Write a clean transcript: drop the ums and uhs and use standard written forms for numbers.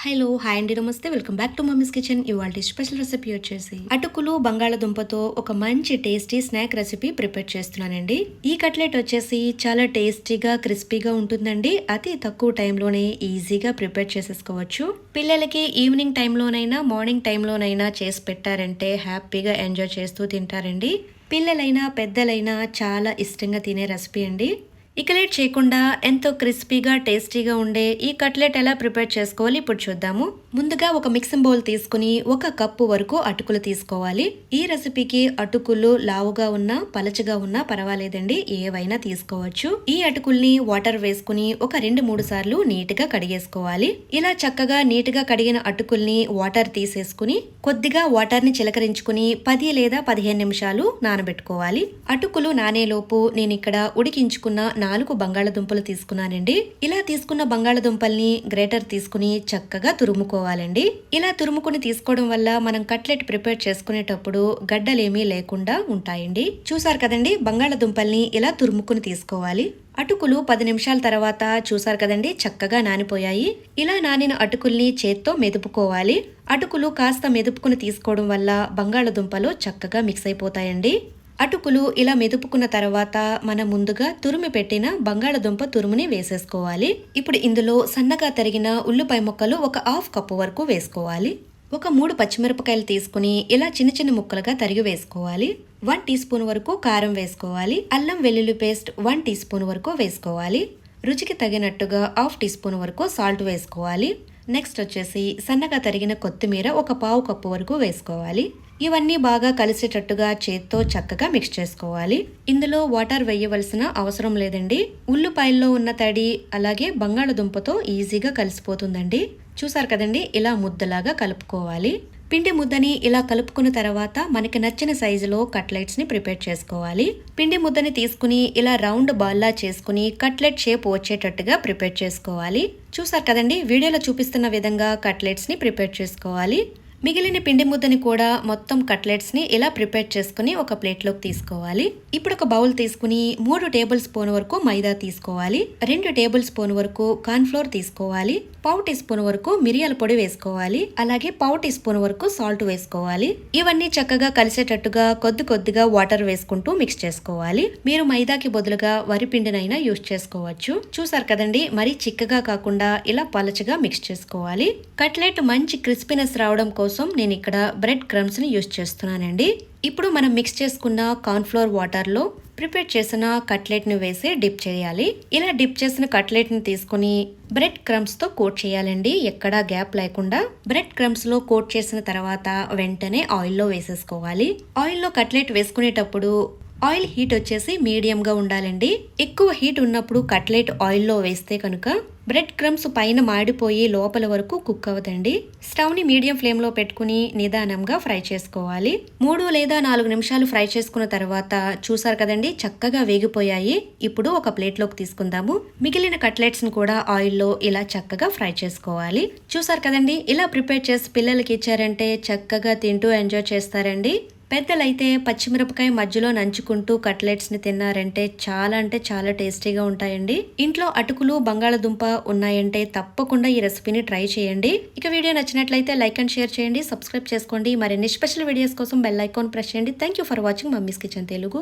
Hello hi అండి నమస్తే welcome back to mummies kitchen. ఇవాళ స్పెషల్ రెసిపీ వచ్చేసి అటుకులు బంగాళదుంపతో ఒక మంచి టేస్టీ స్నాక్ రెసిపీ ప్రిపేర్ చేస్తున్నానండి. ఈ కట్లెట్ వచ్చేసి చాలా టేస్టీగా క్రిస్పీగా ఉంటుందండి. అతి తక్కువ టైంలోనే ఈజీగా ప్రిపేర్ చేసేసుకోవచ్చు. పిల్లలకి ఈవినింగ్ టైంలోనైనా మార్నింగ్ టైంలోనైనా చేసి పెట్టారంటే హ్యాపీగా ఎంజాయ్ చేస్తూ తింటారండి. పిల్లలైనా పెద్దలైనా చాలా ఇష్టంగా తినే రెసిపీ అండి. ఇక లేట్ చేయకుండా ఎంతో క్రిస్పీగా టేస్టీగా ఉండే ఈ కట్లెట్ ఎలా ప్రిపేర్ చేసుకోవాలి ఇప్పుడు చూద్దాము. ముందుగా ఒక మిక్సింగ్ బౌల్ తీసుకుని 1 కప్పు వరకు అటుకులు తీసుకోవాలి. ఈ రెసిపీకి అటుకులు లావుగా ఉన్నా పలచగా ఉన్నా పర్వాలేదండి, ఏవైనా తీసుకోవచ్చు. ఈ అటుకుల్ని వాటర్ వేసుకుని ఒక 2-3 సార్లు నీట్ గా కడిగేసుకోవాలి. ఇలా చక్కగా నీట్ గా కడిగిన అటుకుల్ని వాటర్ తీసేసుకుని కొద్దిగా వాటర్ ని చిలకరించుకుని 10 లేదా 15 నిమిషాలు నానబెట్టుకోవాలి. అటుకులు నానేలోపు నేను ఇక్కడ ఉడికించుకున్న 4 బంగాళదుంపలు తీసుకున్నానండి. ఇలా తీసుకున్న బంగాళదుంపల్ని గ్రేటర్ తీసుకుని చక్కగా తురుముకోవాలండి. ఇలా తురుముకుని తీసుకోవడం వల్ల మనం కట్లెట్ ప్రిపేర్ చేసుకునేటప్పుడు గడ్డలేమీ లేకుండా ఉంటాయండి. చూసారు కదండి, బంగాళదుంపల్ని ఇలా తురుముకుని తీసుకోవాలి. అటుకులు 10 నిమిషాల తర్వాత చూసారు కదండి చక్కగా నానిపోయాయి. ఇలా నానిన అటుకుల్ని చేత్తో మెదుపుకోవాలి. అటుకులు కాస్త మెదుపుకుని తీసుకోవడం వల్ల బంగాళదుంపలు చక్కగా మిక్స్ అయిపోతాయండి. అటుకులు ఇలా మెదుపుకున్న తర్వాత మనం ముందుగా తురిమి పెట్టిన బంగాళదుంప తురుముని వేసేసుకోవాలి. ఇప్పుడు ఇందులో సన్నగా తరిగిన ఉల్లిపాయ ముక్కలు ఒక 1/2 కప్పు వరకు వేసుకోవాలి. ఒక 3 పచ్చిమిరపకాయలు తీసుకుని ఇలా చిన్న చిన్న ముక్కలుగా తరిగి వేసుకోవాలి. 1 టీ స్పూన్ వరకు కారం వేసుకోవాలి. అల్లం వెల్లుల్లి పేస్ట్ 1 టీ స్పూన్ వరకు వేసుకోవాలి. రుచికి తగినట్టుగా 1/2 టీ స్పూన్ వరకు సాల్ట్ వేసుకోవాలి. నెక్స్ట్ వచ్చేసి సన్నగా తరిగిన కొత్తిమీర ఒక 1/4 కప్పు వరకు వేసుకోవాలి. ఇవన్నీ బాగా కలిసేటట్టుగా చేత్తో చక్కగా మిక్స్ చేసుకోవాలి. ఇందులో వాటర్ వేయవలసిన అవసరం లేదండి. ఉల్లిపాయల్లో ఉన్న తడి అలాగే బంగాళదుంపతో ఈజీగా కలిసిపోతుందండి. చూసారు కదండి, ఇలా ముద్దలాగా కలుపుకోవాలి. పిండి ముద్దని ఇలా కలుపుకున్న తర్వాత మనకి నచ్చిన సైజులో కట్లెట్స్ ని ప్రిపేర్ చేసుకోవాలి. పిండి ముద్దని తీసుకుని ఇలా రౌండ్ బాల్లా చేసుకుని కట్లెట్ షేప్ వచ్చేటట్టుగా ప్రిపేర్ చేసుకోవాలి. చూసారు కదండి, వీడియోలో చూపిస్తున్న విధంగా కట్లెట్స్ ని ప్రిపేర్ చేసుకోవాలి. మిగిలిన పిండి ముద్దని కూడా మొత్తం కట్లెట్స్ ని ఇలా ప్రిపేర్ చేసుకుని ఒక ప్లేట్లోకి తీసుకోవాలి. ఇప్పుడు ఒక బౌల్ తీసుకుని 3 టేబుల్ స్పూన్ వరకు మైదా తీసుకోవాలి. 2 టేబుల్ స్పూన్ వరకు కార్న్ ఫ్లోర్ తీసుకోవాలి. 1/4 టీ స్పూన్ వరకు మిరియాల పొడి వేసుకోవాలి. అలాగే 1/4 టీ స్పూన్ వరకు సాల్ట్ వేసుకోవాలి. ఇవన్నీ చక్కగా కలిసేటట్టుగా కొద్దిగా వాటర్ వేసుకుంటూ మిక్స్ చేసుకోవాలి. మీరు మైదాకి బదులుగా వరి పిండినైనా యూజ్ చేసుకోవచ్చు. చూసారు కదండి, మరీ చిక్కగా కాకుండా ఇలా పలచగా మిక్స్ చేసుకోవాలి. కట్లెట్ మంచి క్రిస్పీనెస్ రావడం కోసం నేను ఇక్కడ బ్రెడ్ క్రమ్స్ ని యూజ్ చేస్తున్నానండి. ఇప్పుడు మనం మిక్స్ చేసుకున్న కార్న్ ఫ్లోర్ వాటర్ లో ప్రిపేర్ చేసిన కట్లెట్ ని వేసి డిప్ చేయాలి. ఇలా డిప్ చేసిన కట్లెట్ ని తీసుకుని బ్రెడ్ క్రమ్స్ తో కోట్ చేయాలండి, ఎక్కడా గ్యాప్ లేకుండా. బ్రెడ్ క్రమ్స్ లో కోట్ చేసిన తర్వాత వెంటనే ఆయిల్ లో వేసేసుకోవాలి. ఆయిల్ లో కట్లెట్ వేసుకునేటప్పుడు ఆయిల్ హీట్ వచ్చేసి మీడియంగా ఉండాలండి. ఎక్కువ హీట్ ఉన్నప్పుడు కట్లెట్ ఆయిల్లో వేస్తే కనుక బ్రెడ్ క్రమ్స్ పైన మాడిపోయి లోపల వరకు కుక్ అవ్వదండి. స్టవ్ ని మీడియం ఫ్లేమ్ లో పెట్టుకుని నిదానంగా ఫ్రై చేసుకోవాలి. 3 లేదా 4 నిమిషాలు ఫ్రై చేసుకున్న తర్వాత చూసారు కదండి చక్కగా వేగిపోయాయి. ఇప్పుడు ఒక ప్లేట్ లోకి తీసుకుందాము. మిగిలిన కట్లెట్స్ ని కూడా ఆయిల్లో ఇలా చక్కగా ఫ్రై చేసుకోవాలి. చూసారు కదండి, ఇలా ప్రిపేర్ చేసి పిల్లలకి ఇచ్చారంటే చక్కగా తింటూ ఎంజాయ్ చేస్తారండి. పెద్దలైతే పచ్చిమిరపకాయ మధ్యలో నంచుకుంటూ కట్లెట్స్ ని తిన్నారంటే చాలా టేస్టీగా ఉంటాయండి. ఇంట్లో అటుకులు బంగాళదుంప ఉన్నాయంటే తప్పకుండా ఈ రెసిపీని ట్రై చేయండి. ఇక వీడియో నచ్చినట్లయితే లైక్ అండ్ షేర్ చేయండి, సబ్స్క్రైబ్ చేసుకోండి. మరిన్ని స్పెషల్ వీడియోస్ కోసం బెల్ ఐకాన్ ప్రెస్ చేయండి. Thank you for watching mummies kitchen Telugu.